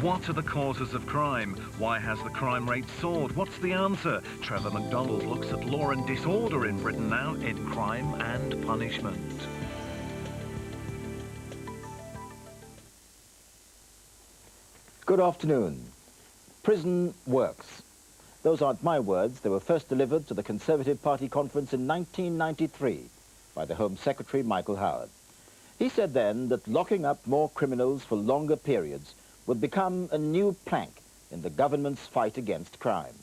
What are the causes of crime? Why has the crime rate soared? What's the answer? Trevor McDonald looks at law and disorder in Britain now in Crime and Punishment. Good afternoon. Prison works. Those aren't my words. They were first delivered to the Conservative Party conference in 1993 by the Home Secretary, Michael Howard. He said then that locking up more criminals for longer periods would become a new plank in the government's fight against crime.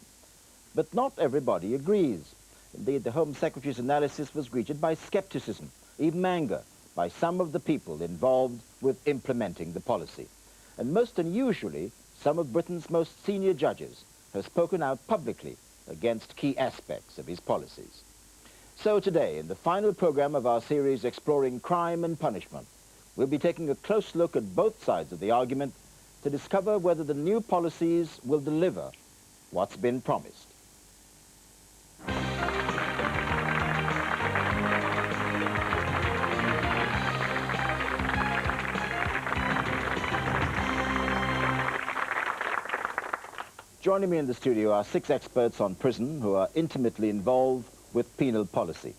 But not everybody agrees. Indeed, the Home Secretary's analysis was greeted by skepticism, even anger, by some of the people involved with implementing the policy. And most unusually, some of Britain's most senior judges have spoken out publicly against key aspects of his policies. So today, in the final program of our series exploring crime and punishment, we'll be taking a close look at both sides of the argument to discover whether the new policies will deliver what's been promised. Joining me in the studio are 6 experts on prison who are intimately involved with penal policy.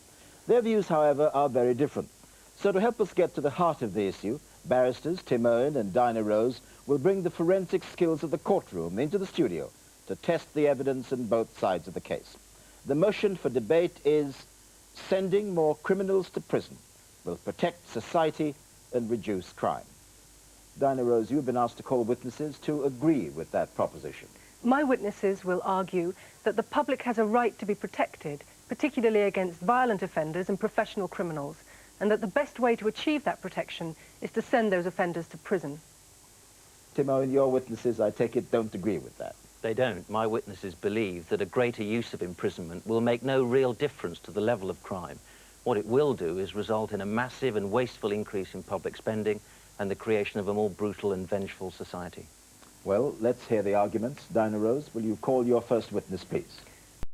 Their views, however, are very different. So to help us get to the heart of the issue, barristers Tim Owen and Dinah Rose will bring the forensic skills of the courtroom into the studio to test the evidence on both sides of the case. The motion for debate is sending more criminals to prison will protect society and reduce crime. Dinah Rose, you've been asked to call witnesses to agree with that proposition. My witnesses will argue that the public has a right to be protected, particularly against violent offenders and professional criminals, and that the best way to achieve that protection is to send those offenders to prison. Tim Owen, your witnesses, I take it, don't agree with that. They don't. My witnesses believe that a greater use of imprisonment will make no real difference to the level of crime. What it will do is result in a massive and wasteful increase in public spending and the creation of a more brutal and vengeful society. Well, let's hear the arguments. Dinah Rose, will you call your first witness, please?